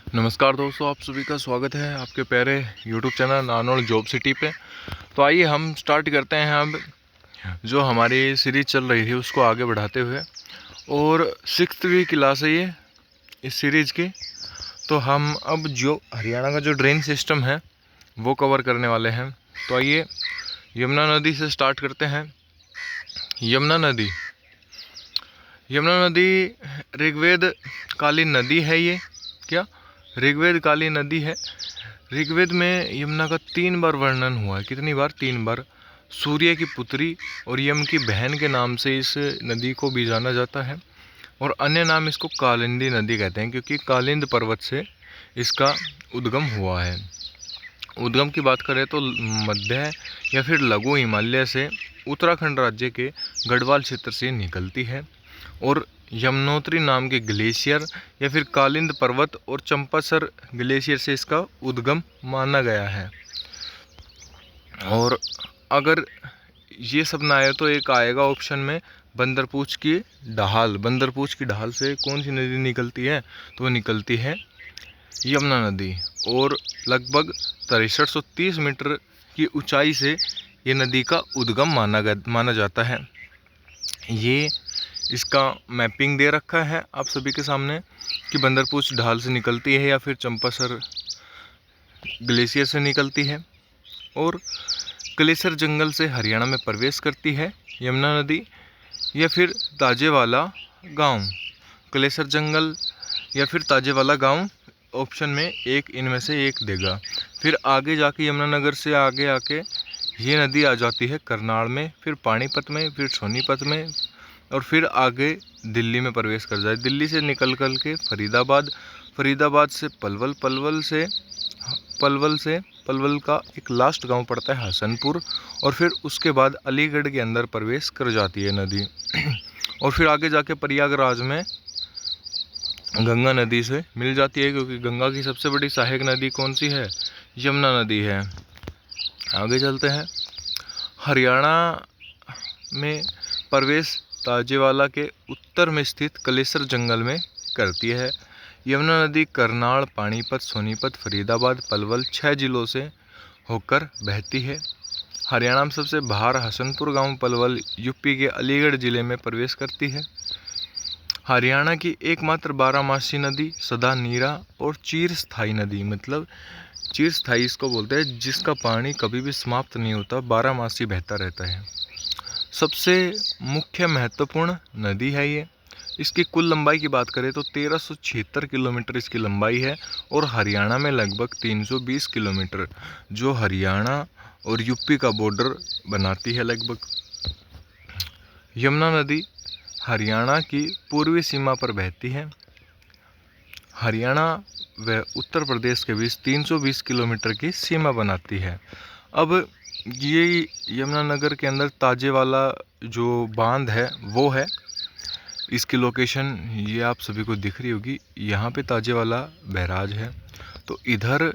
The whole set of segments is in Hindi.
नमस्कार दोस्तों, आप सभी का स्वागत है आपके प्यारे यूट्यूब चैनल नानोल जॉब सिटी पे। तो आइए हम स्टार्ट करते हैं अब जो हमारी सीरीज़ चल रही थी उसको आगे बढ़ाते हुए। और 6वीं क्लास है ये इस सीरीज़ की। तो हम अब जो हरियाणा का जो ड्रेन सिस्टम है वो कवर करने वाले हैं। तो आइए यमुना नदी से स्टार्ट करते हैं। यमुना नदी ऋग्वेद कालीन नदी है ये। क्या ऋग्वेद कालीन नदी है। ऋग्वेद में यमुना का 3 बार वर्णन हुआ है। कितनी बार? 3 बार। सूर्य की पुत्री और यम की बहन के नाम से इस नदी को भी जाना जाता है। और अन्य नाम इसको कालिंदी नदी कहते हैं क्योंकि कालिंद पर्वत से इसका उद्गम हुआ है। उद्गम की बात करें तो मध्य या फिर लघु हिमालय से उत्तराखंड राज्य के गढ़वाल क्षेत्र से निकलती है। और यमुनोत्री नाम के ग्लेशियर या फिर कालिंद पर्वत और चंपासर ग्लेशियर से इसका उद्गम माना गया है। और अगर ये सब ना आए तो एक आएगा ऑप्शन में बंदरपूछ की ढाल। बंदरपूछ की ढाल से कौन सी नदी निकलती है? तो वो निकलती है यमुना नदी। और लगभग 6330 मीटर की ऊंचाई से ये नदी का उद्गम माना जाता है। ये इसका मैपिंग दे रखा है आप सभी के सामने कि बंदरपूछ ढाल से निकलती है या फिर चंपासर ग्लेशियर से निकलती है। और कलेसर जंगल से हरियाणा में प्रवेश करती है यमुना नदी, या फिर ताजेवाला गांव। कलेसर जंगल या फिर ताजेवाला गांव ऑप्शन में एक इनमें से एक देगा। फिर आगे जाके यमुनानगर से आगे आके ये नदी आ जाती है करनाल में, फिर पानीपत में, फिर सोनीपत में, और फिर आगे दिल्ली में प्रवेश कर जाए। दिल्ली से निकल के फरीदाबाद से पलवल का एक लास्ट गांव पड़ता है हसनपुर। और फिर उसके बाद अलीगढ़ के अंदर प्रवेश कर जाती है नदी। और फिर आगे जाके प्रयागराज में गंगा नदी से मिल जाती है क्योंकि गंगा की सबसे बड़ी सहायक नदी कौन सी है? यमुना नदी है। आगे चलते हैं। हरियाणा में प्रवेश ताजेवाला के उत्तर में स्थित कलेसर जंगल में करती है। यमुना नदी करनाल, पानीपत, सोनीपत, फरीदाबाद, पलवल 6 जिलों से होकर बहती है। हरियाणा में सबसे बाहर हसनपुर गांव पलवल यूपी के अलीगढ़ जिले में प्रवेश करती है। हरियाणा की एकमात्र बारहमासी नदी सदा नीरा और चिरस्थायी नदी, मतलब चिरस्थायी इसको बोलते हैं जिसका पानी कभी भी समाप्त नहीं होता, बारहमासी बहता रहता है। सबसे मुख्य महत्वपूर्ण नदी है ये। इसकी कुल लंबाई की बात करें तो 1376 किलोमीटर इसकी लंबाई है। और हरियाणा में लगभग 320 किलोमीटर, जो हरियाणा और यूपी का बॉर्डर बनाती है लगभग। यमुना नदी हरियाणा की पूर्वी सीमा पर बहती है। हरियाणा व उत्तर प्रदेश के बीच 320 किलोमीटर की सीमा बनाती है। अब ये यमुनानगर के अंदर ताजेवाला जो बांध है वो है। इसकी लोकेशन ये आप सभी को दिख रही होगी, यहाँ पे ताजेवाला बैराज है। तो इधर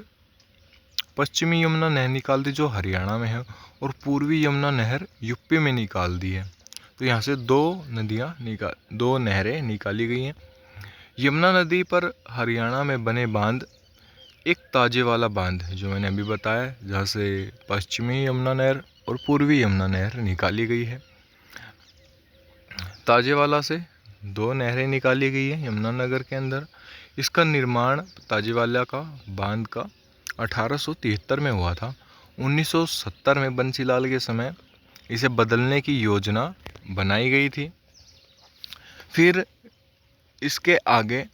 पश्चिमी यमुना नहर निकाल दी जो हरियाणा में है, और पूर्वी यमुना नहर यूपी में निकाल दी है। तो यहाँ से दो नहरें निकाली गई हैं। यमुना नदी पर हरियाणा में बने बांध एक ताजेवाला बांध जो मैंने अभी बताया, जहाँ से पश्चिमी यमुना नहर और पूर्वी यमुना नहर निकाली गई है। ताजेवाला से 2 नहरें निकाली गई है यमुनानगर के अंदर। इसका निर्माण ताजेवाला का बांध का 1873 में हुआ था। 1970 में बंसीलाल के समय इसे बदलने की योजना बनाई गई थी। फिर इसके आगे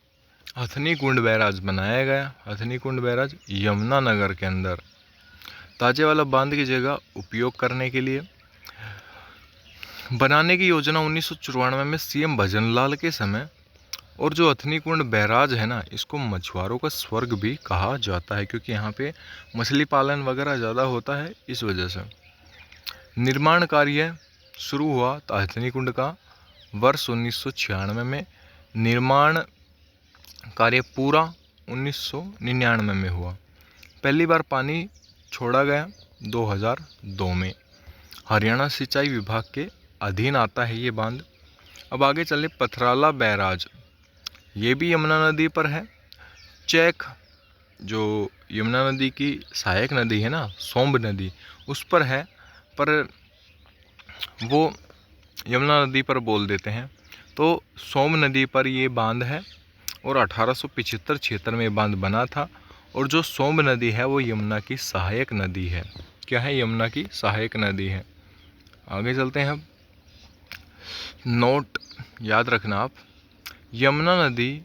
हथनी कुंड बैराज बनाया गया। हथनी कुंड बैराज यमुनानगर के अंदर ताजेवाला बांध की जगह उपयोग करने के लिए बनाने की योजना 1994 में सीएम भजनलाल के समय। और जो हथनी कुंड बैराज है ना, इसको मछुआरों का स्वर्ग भी कहा जाता है क्योंकि यहाँ पे मछली पालन वगैरह ज़्यादा होता है, इस वजह से। निर्माण कार्य शुरू हुआ हथनी कुंड का वर्ष 1996 में। निर्माण कार्य पूरा 1999 में हुआ। पहली बार पानी छोड़ा गया 2002 में। हरियाणा सिंचाई विभाग के अधीन आता है ये बांध। अब आगे चले। पथराला बैराज, ये भी यमुना नदी पर है। चेक जो यमुना नदी की सहायक नदी है ना, सोम्ब नदी, उस पर है, पर वो यमुना नदी पर बोल देते हैं। तो सोम्ब नदी पर ये बांध है और 1875-76 में बांध बना था। और जो सोम्ब नदी है वो यमुना की सहायक नदी है। क्या है? यमुना की सहायक नदी है। आगे चलते हैं अब। नोट याद रखना आप, यमुना नदी,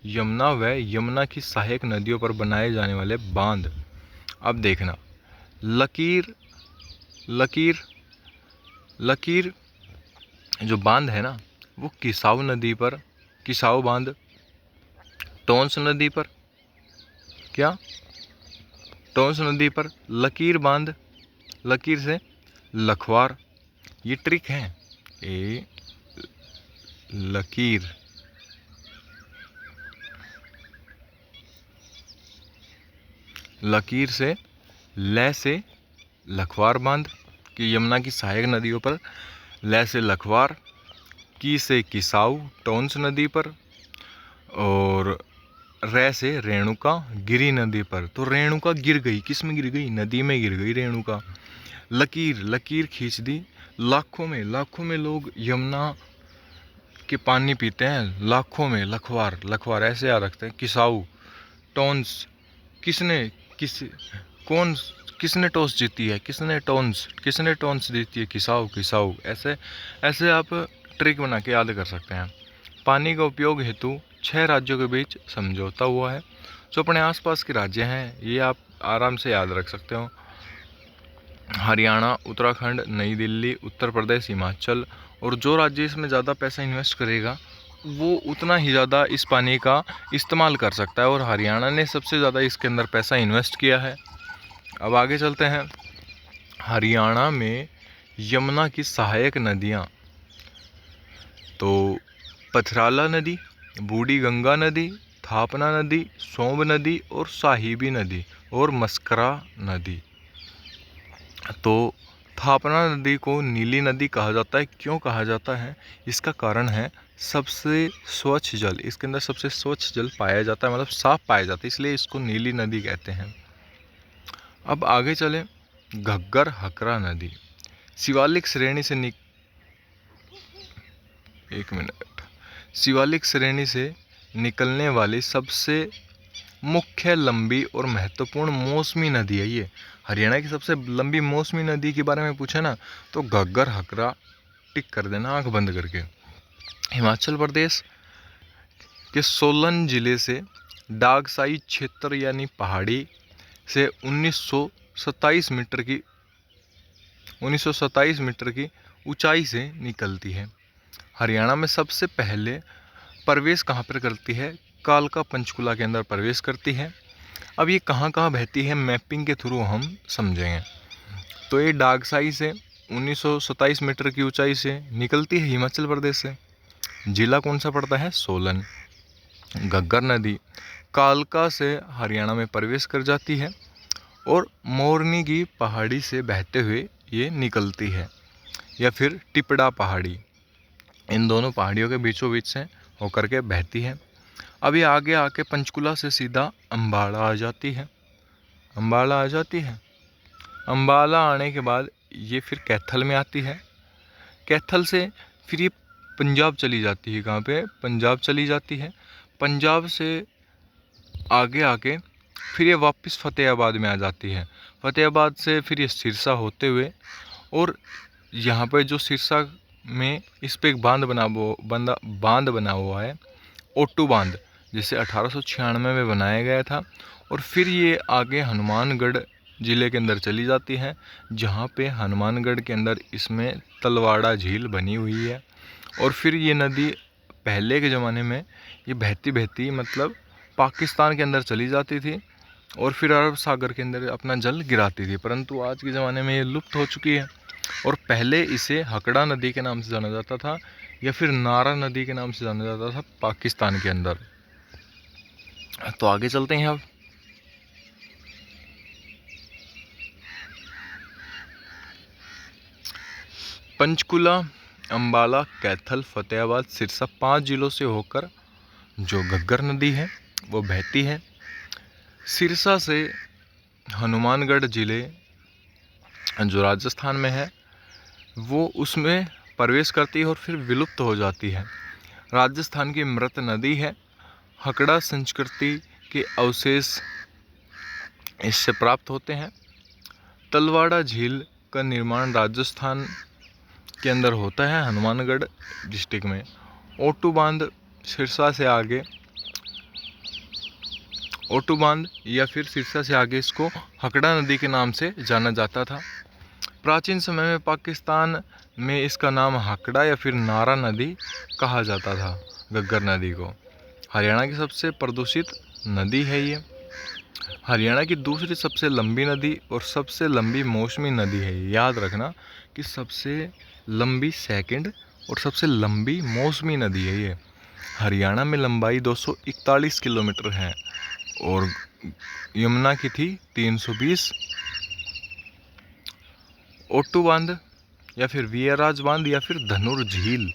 यमुना व यमुना की सहायक नदियों पर बनाए जाने वाले बांध। अब देखना, लकीर लकीर लकीर जो बांध है ना, वो किसाऊ नदी पर, किसाऊ बांध, टोंस नदी पर, क्या? टोंस नदी पर लकीर बांध, लकीर से लखवार। ये ट्रिक है, ए लकीर, लकीर से, ले से लखवार बांध कि यमुना की सहायक नदियों पर, ले से लखवार, की से किसाऊ टोंस नदी पर, और रे से रेणुका गिरी नदी पर। तो रेणुका गिर गई, किस में गिर गई? नदी में गिर गई रेणुका। लकीर, लकीर खींच दी। लाखों में लोग यमुना के पानी पीते हैं, लाखों में। लखवार, लखवार ऐसे याद रखते हैं। किसाऊ, टोंस, किसने टॉस जीती है? किसने टोंस जीती है? किसाऊ, किसाऊ। ऐसे आप ट्रिक बना के याद कर सकते हैं। पानी का उपयोग हेतु 6 राज्यों के बीच समझौता हुआ है। जो अपने आसपास के राज्य हैं ये आप आराम से याद रख सकते हो। हरियाणा, उत्तराखंड, नई दिल्ली, उत्तर प्रदेश, हिमाचल। और जो राज्य इसमें ज़्यादा पैसा इन्वेस्ट करेगा वो उतना ही ज़्यादा इस पानी का इस्तेमाल कर सकता है। और हरियाणा ने सबसे ज़्यादा इसके अंदर पैसा इन्वेस्ट किया है। अब आगे चलते हैं। हरियाणा में यमुना की सहायक नदियाँ, तो पथराला नदी, बूढ़ी गंगा नदी, थापना नदी, सोम्ब नदी और साहिबी नदी और मस्करा नदी। तो थापना नदी को नीली नदी कहा जाता है। क्यों कहा जाता है? इसका कारण है सबसे स्वच्छ जल, इसके अंदर सबसे स्वच्छ जल पाया जाता है, मतलब साफ पाया जाता है, इसलिए इसको नीली नदी कहते हैं। अब आगे चलें। घग्गर हकरा नदी शिवालिक श्रेणी से शिवालिक श्रेणी से निकलने वाली सबसे मुख्य, लंबी और महत्वपूर्ण मौसमी नदी है ये। हरियाणा की सबसे लंबी मौसमी नदी के बारे में पूछे ना तो घग्गर हकरा टिक कर देना आंख बंद करके। हिमाचल प्रदेश के सोलन जिले से डागसाई क्षेत्र यानी पहाड़ी से 1927 मीटर की ऊंचाई से निकलती है। हरियाणा में सबसे पहले प्रवेश कहाँ पर करती है? कालका पंचकुला के अंदर प्रवेश करती है। अब ये कहाँ कहाँ बहती है मैपिंग के थ्रू हम समझेंगे। तो ये डागसाई से 1927 मीटर की ऊंचाई से निकलती है हिमाचल प्रदेश से। जिला कौन सा पड़ता है? सोलन। घग्गर नदी कालका से हरियाणा में प्रवेश कर जाती है और मोरनी की पहाड़ी से बहते हुए ये निकलती है, या फिर टिपड़ा पहाड़ी, इन दोनों पहाड़ियों के बीचों बीच से होकर के बहती है। अब ये आगे आके पंचकुला से सीधा अम्बाला आ जाती है। अम्बाला आने के बाद ये फिर कैथल में आती है। कैथल से फिर ये पंजाब चली जाती है। कहाँ पे? पंजाब चली जाती है। पंजाब से आगे आके फिर ये वापस फतेहाबाद में आ जाती है। फतेहाबाद से फिर ये सिरसा होते हुए, और यहाँ पे जो सिरसा में इस पे एक बांध बना हुआ है, ओट्टू बांध, जिसे 1896 में बनाया गया था। और फिर ये आगे हनुमानगढ़ ज़िले के अंदर चली जाती है, जहाँ पे हनुमानगढ़ के अंदर इसमें तलवाड़ा झील बनी हुई है। और फिर ये नदी पहले के ज़माने में ये बहती बहती मतलब पाकिस्तान के अंदर चली जाती थी और फिर अरब सागर के अंदर अपना जल गिराती थी, परंतु आज के ज़माने में ये लुप्त हो चुकी है। और पहले इसे हकड़ा नदी के नाम से जाना जाता था, या फिर नारा नदी के नाम से जाना जाता था पाकिस्तान के अंदर। तो आगे चलते हैं अब। पंचकुला, अम्बाला, कैथल, फतेहाबाद, सिरसा 5 जिलों से होकर जो घग्गर नदी है वो बहती है। सिरसा से हनुमानगढ़ ज़िले जो राजस्थान में है वो उसमें प्रवेश करती है और फिर विलुप्त हो जाती है। राजस्थान की मृत नदी है। हकड़ा संस्कृति के अवशेष इससे प्राप्त होते हैं। तलवाड़ा झील का निर्माण राजस्थान के अंदर होता है, हनुमानगढ़ डिस्ट्रिक्ट में। ओटू बांध सिरसा से आगे, ओटू बांध या फिर सिरसा से आगे इसको हकड़ा नदी के नाम से जाना जाता था। प्राचीन समय में पाकिस्तान में इसका नाम हकड़ा या फिर नारा नदी कहा जाता था, घग्गर नदी को। हरियाणा की सबसे प्रदूषित नदी है ये। हरियाणा की दूसरी सबसे लंबी नदी और सबसे लंबी मौसमी नदी है। याद रखना कि सबसे लंबी सेकंड और सबसे लंबी मौसमी नदी है ये। हरियाणा में लंबाई 241 किलोमीटर है और यमुना की थी 320। ओटू बांध या फिर वीरराज बांध या फिर धनुर झील,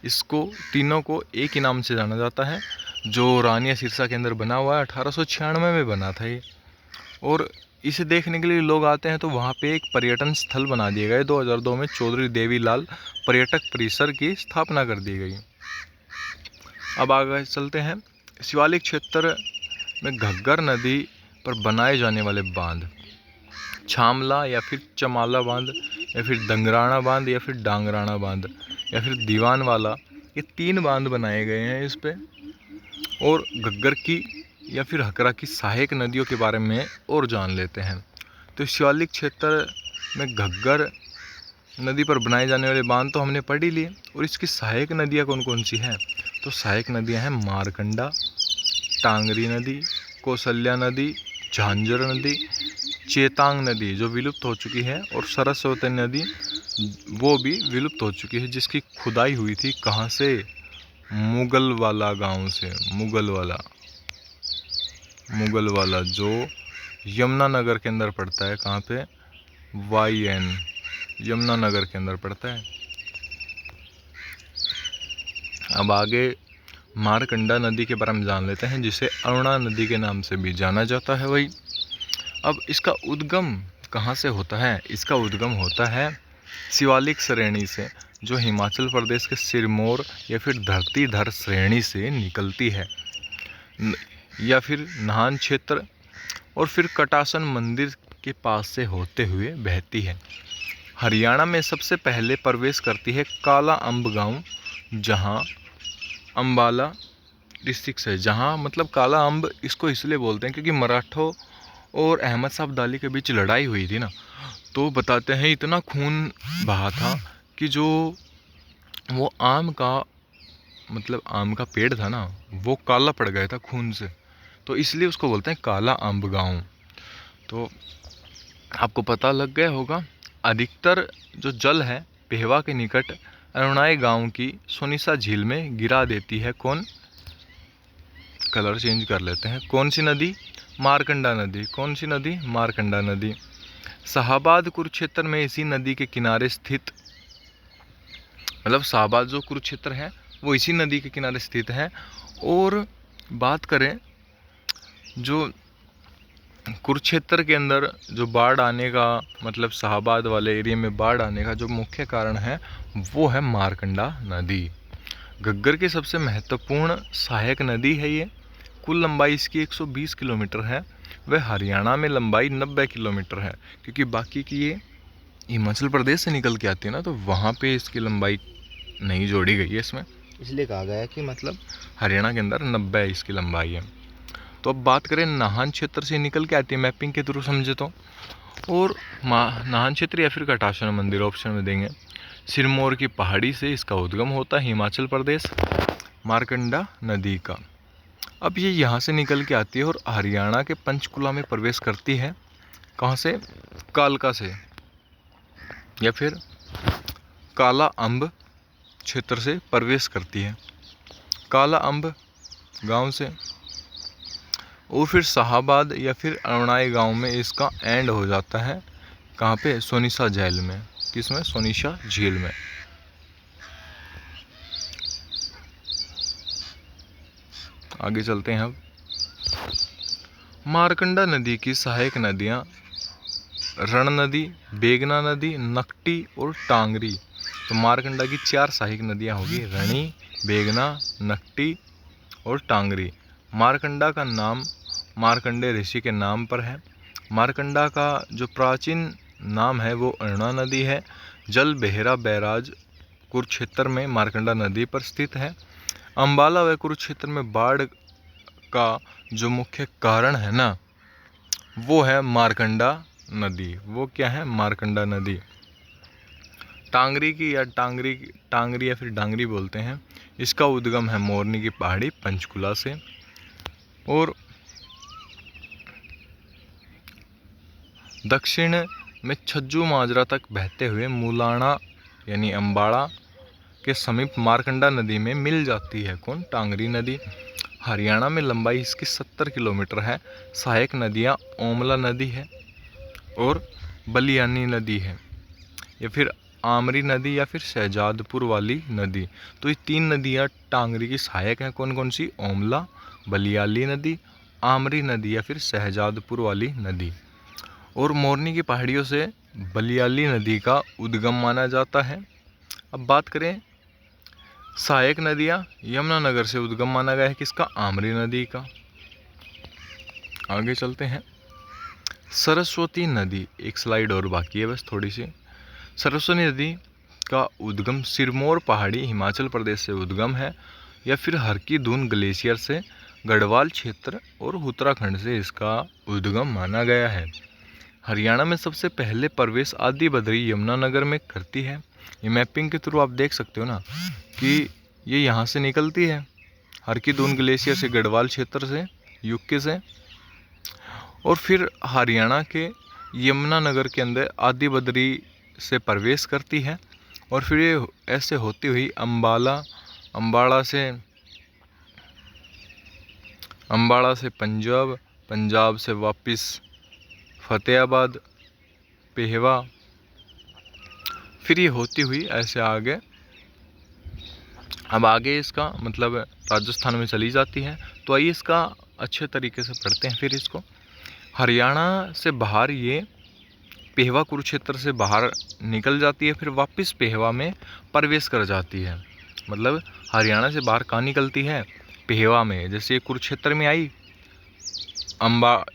इसको तीनों को एक ही नाम से जाना जाता है, जो रानिया सिरसा के अंदर बना हुआ है। 1896 में बना था ये, और इसे देखने के लिए लोग आते हैं। तो वहाँ पे एक पर्यटन स्थल बना दिए गए। 2002 में चौधरी देवीलाल पर्यटक परिसर की स्थापना कर दी गई। अब आगे चलते हैं। शिवालिक क्षेत्र में घग्गर नदी पर बनाए जाने वाले बांध, छामला या फिर चमाला बांध या फिर दंगराना बांध या फिर डांगराना बांध या फिर दीवानवाला, ये 3 बांध बनाए गए हैं इस पे। और घग्गर की या फिर हकरा की सहायक नदियों के बारे में और जान लेते हैं। तो शिवालिक क्षेत्र में घग्गर नदी पर बनाए जाने वाले बांध तो हमने पढ़ ही लिए, और इसकी सहायक नदियाँ कौन कौन सी हैं? तो सहायक नदियाँ हैं मारकंडा, टांगरी नदी, कौशल्या नदी, झांझर नदी, चेतांग नदी जो विलुप्त हो चुकी है, और सरस्वती नदी वो भी विलुप्त हो चुकी है, जिसकी खुदाई हुई थी कहाँ से? मुगलवाला गांव से। मुगलवाला जो यमुनानगर के अंदर पड़ता है। कहाँ पे? YN यमुनानगर के अंदर पड़ता है। अब आगे मारकंडा नदी के बारे में जान लेते हैं, जिसे अरुणा नदी के नाम से भी जाना जाता है वही। अब इसका उद्गम कहाँ से होता है? इसका उद्गम होता है शिवालिक श्रेणी से, जो हिमाचल प्रदेश के सिरमौर या फिर धरतीधर श्रेणी से निकलती है, या फिर नाहन क्षेत्र और फिर कटासन मंदिर के पास से होते हुए बहती है। हरियाणा में सबसे पहले प्रवेश करती है काला अम्ब गांव, जहां अम्बाला डिस्ट्रिक्ट है। जहां मतलब काला अम्ब इसको इसलिए बोलते हैं क्योंकि मराठों और अहमद साहब दाली के बीच लड़ाई हुई थी ना, तो बताते हैं इतना खून बहा था कि जो वो आम का पेड़ था ना, वो काला पड़ गया था खून से, तो इसलिए उसको बोलते हैं काला अम्ब गांव। तो आपको पता लग गया होगा। अधिकतर जो जल है पेहवा के निकट अरुणाई गांव की सोनिसा झील में गिरा देती है। कौन? कलर चेंज कर लेते हैं। कौन सी नदी? मारकंडा नदी। कौन सी नदी? मारकंडा नदी। शाहबाद कुरुक्षेत्र में इसी नदी के किनारे स्थित, मतलब शाहबाद जो कुरुक्षेत्र है वो इसी नदी के किनारे स्थित है। और बात करें जो कुरुक्षेत्र के अंदर जो बाढ़ आने का, मतलब शाहबाद वाले एरिया में बाढ़ आने का जो मुख्य कारण है वो है मारकंडा नदी। घग्गर की सबसे महत्वपूर्ण सहायक नदी है ये। कुल लंबाई इसकी 120 किलोमीटर है। वह हरियाणा में लंबाई 90 किलोमीटर है, क्योंकि बाकी की ये हिमाचल प्रदेश से निकल के आती है ना, तो वहाँ पे इसकी लंबाई नहीं जोड़ी गई है इसमें, इसलिए कहा गया है कि मतलब हरियाणा के अंदर 90 इसकी लंबाई है। तो अब बात करें नाहन क्षेत्र से निकल के आती है, मैपिंग के थ्रू समझे तो, और नाहन क्षेत्र या फिर कटासन मंदिर ऑप्शन में देंगे। सिरमौर की पहाड़ी से इसका उद्गम होता है हिमाचल प्रदेश, मारकंडा नदी का। अब ये यहाँ से निकल के आती है और हरियाणा के पंचकुला में प्रवेश करती है। कहाँ से? कालका से या फिर काला अम्ब क्षेत्र से प्रवेश करती है, काला अम्ब गांव से, और फिर शाहबाद या फिर अरुणाई गांव में इसका एंड हो जाता है। कहाँ पे? सोनिसा झील में। किसमें? सोनिसा झील में। आगे चलते हैं अब। मारकंडा नदी की सहायक नदियाँ रण नदी, बेगना नदी, नकटी और टांगरी। तो मारकंडा की 4 सहायक नदियाँ होगी, रणी, बेगना, नकटी और टांगरी। मारकंडा का नाम मार्कंडेय ऋषि के नाम पर है। मारकंडा का जो प्राचीन नाम है वो अरुणा नदी है। जल बेहरा बैराज कुरुक्षेत्र में मारकंडा नदी पर स्थित है। अंबाला व कुरुक्षेत्र में बाढ़ का जो मुख्य कारण है ना, वो है मारकंडा नदी। वो क्या है? मारकंडा नदी। टांगरी की या टांगरी या फिर डांगरी बोलते हैं, इसका उद्गम है मोरनी की पहाड़ी पंचकुला से। और दक्षिण में छज्जू माजरा तक बहते हुए मूलाना यानी अंबाड़ा के समीप मारकंडा नदी में मिल जाती है। कौन? टांगरी नदी। हरियाणा में लंबाई इसकी 70 किलोमीटर है। सहायक नदियाँ ओमला नदी है और बलियानी नदी है, या फिर आमरी नदी या फिर शहजादपुर वाली नदी। तो ये 3 नदियाँ टांगरी की सहायक हैं। कौन कौन सी? ओमला, बलियाली नदी, आमरी नदी या फिर शहजादपुर वाली नदी। और मोरनी की पहाड़ियों से बलियाली नदी का उद्गम माना जाता है। अब बात करें सहायक नदियाँ, यमुनानगर से उद्गम माना गया है किसका? आमरी नदी का। आगे चलते हैं। सरस्वती नदी, एक स्लाइड और बाकी है बस थोड़ी सी। सरस्वती नदी का उद्गम सिरमौर पहाड़ी हिमाचल प्रदेश से उद्गम है, या फिर हरकी दून ग्लेशियर से गढ़वाल क्षेत्र और उत्तराखंड से इसका उद्गम माना गया है। हरियाणा में सबसे पहले प्रवेश आदि बद्री यमुनानगर में करती है। ये मैपिंग के थ्रू आप देख सकते हो ना कि ये यहाँ से निकलती है, हरकी दून ग्लेशियर से, गढ़वाल क्षेत्र से, यूके से, और फिर हरियाणा के यमुनानगर के अंदर आदि बद्री से प्रवेश करती है, और फिर ये ऐसे होती हुई अंबाड़ा से पंजाब, पंजाब से वापस फतेहाबाद, पेहवा, फिर ये होती हुई ऐसे आगे, अब आगे इसका मतलब राजस्थान में चली जाती है। तो आइए इसका अच्छे तरीके से पढ़ते हैं फिर इसको। हरियाणा से बाहर ये पेहवा कुरुक्षेत्र से बाहर निकल जाती है, फिर वापस पेहवा में प्रवेश कर जाती है। मतलब हरियाणा से बाहर कहाँ निकलती है? पेहवा में। जैसे ये कुरुक्षेत्र में आई,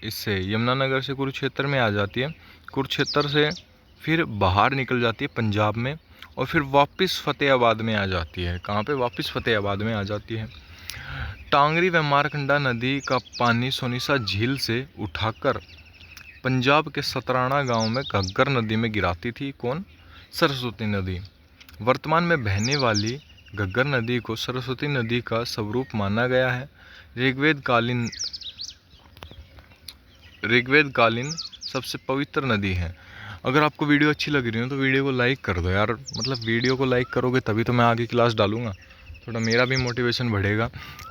इससे यमुनानगर से कुरुक्षेत्र में आ जाती है, कुरुक्षेत्र से फिर बाहर निकल जाती है पंजाब में, और फिर वापस फतेहाबाद में आ जाती है। कहाँ पे? वापस फतेहाबाद में आ जाती है। टांगरी व मारकंडा नदी का पानी सोनीसा झील से उठाकर पंजाब के सतराना गांव में घग्गर नदी में गिराती थी। कौन? सरस्वती नदी। वर्तमान में बहने वाली घग्गर नदी को सरस्वती नदी का स्वरूप माना गया है। ऋग्वेद कालीन सबसे पवित्र नदी है। अगर आपको वीडियो अच्छी लग रही हो तो वीडियो को लाइक कर दो यार। मतलब वीडियो को लाइक करोगे तभी तो मैं आगे क्लास डालूंगा, थोड़ा मेरा भी मोटिवेशन बढ़ेगा।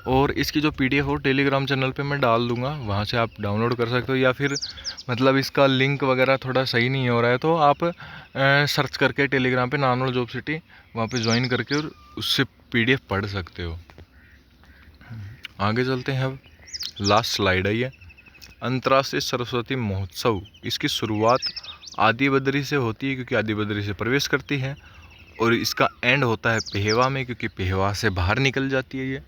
और इसकी जो PDF हो टेलीग्राम चैनल पे मैं डाल दूंगा, वहाँ से आप डाउनलोड कर सकते हो, या फिर मतलब इसका लिंक वगैरह थोड़ा सही नहीं हो रहा है तो आप सर्च करके टेलीग्राम पे नार्मल जॉब सिटी वहाँ पे ज्वाइन करके और उससे PDF पढ़ सकते हो। आगे चलते हैं। अब लास्ट स्लाइड है ये। अंतर्राष्ट्रीय सरस्वती महोत्सव, इसकी शुरुआत आदि बद्री से होती है क्योंकि आदि बद्री से प्रवेश करती है, और इसका एंड होता है पेहवा में क्योंकि पेहवा से बाहर निकल जाती है ये।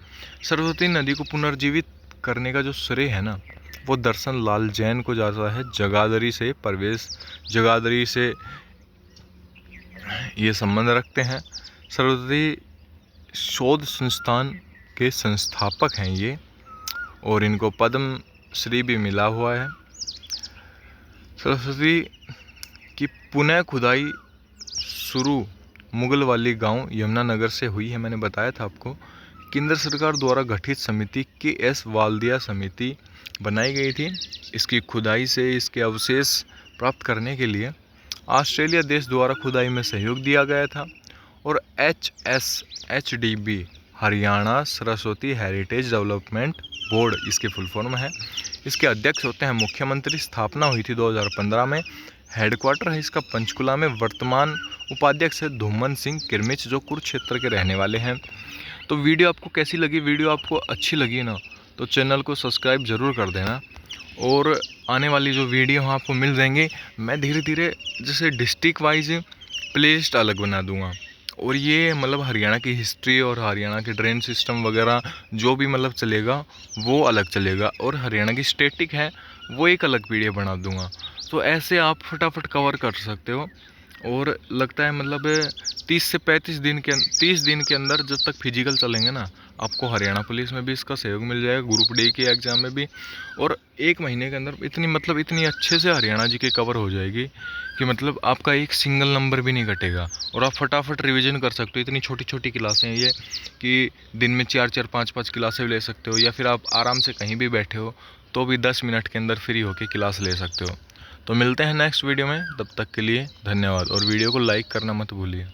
सरस्वती नदी को पुनर्जीवित करने का जो श्रेय है ना, वो दर्शन लाल जैन को जाता है। जगाधरी से ये संबंध रखते हैं। सरस्वती शोध संस्थान के संस्थापक हैं ये, और इनको पद्म श्री भी मिला हुआ है। सरस्वती की पुनः खुदाई शुरू मुगल वाली गांव यमुनानगर से हुई है, मैंने बताया था आपको। केंद्र सरकार द्वारा गठित समिति KS वाल्दिया समिति बनाई गई थी। इसकी खुदाई से इसके अवशेष प्राप्त करने के लिए ऑस्ट्रेलिया देश द्वारा खुदाई में सहयोग दिया गया था, और HSHDB Haryana Saraswati heritage development board इसकी फुल फॉर्म है। इसके अध्यक्ष होते हैं मुख्यमंत्री। स्थापना हुई थी 2015 में। हेडक्वार्टर है इसका पंचकुला में। वर्तमान उपाध्यक्ष है धूमन सिंह किरमिच, जो कुरुक्षेत्र के रहने वाले हैं। तो वीडियो आपको कैसी लगी? वीडियो आपको अच्छी लगी ना तो चैनल को सब्सक्राइब ज़रूर कर देना, और आने वाली जो वीडियो आपको मिल जाएंगे, मैं धीरे धीरे जैसे डिस्ट्रिक्ट वाइज प्लेलिस्ट अलग बना दूंगा। और ये मतलब हरियाणा की हिस्ट्री और हरियाणा के ड्रेन सिस्टम वगैरह जो भी मतलब चलेगा वो अलग चलेगा, और हरियाणा की स्टैटिक है वो एक अलग वीडियो बना दूंगा। तो ऐसे आप फटाफट कवर कर सकते हो। और लगता है मतलब 30 दिन के अंदर जब तक फिजिकल चलेंगे ना, आपको हरियाणा पुलिस में भी इसका सहयोग मिल जाएगा, ग्रुप डी के एग्ज़ाम में भी। और 1 महीने के अंदर इतनी अच्छे से हरियाणा जी के कवर हो जाएगी कि मतलब आपका एक सिंगल नंबर भी नहीं कटेगा, और आप फटाफट रिवीजन कर सकते हो। इतनी छोटी छोटी क्लासें हैं ये कि दिन में 4-4 5-5 क्लासें ले सकते हो, या फिर आप आराम से कहीं भी बैठे हो तो भी 10 मिनट के अंदर फ्री होकर क्लास ले सकते हो। तो मिलते हैं नेक्स्ट वीडियो में, तब तक के लिए धन्यवाद, और वीडियो को लाइक करना मत भूलिए।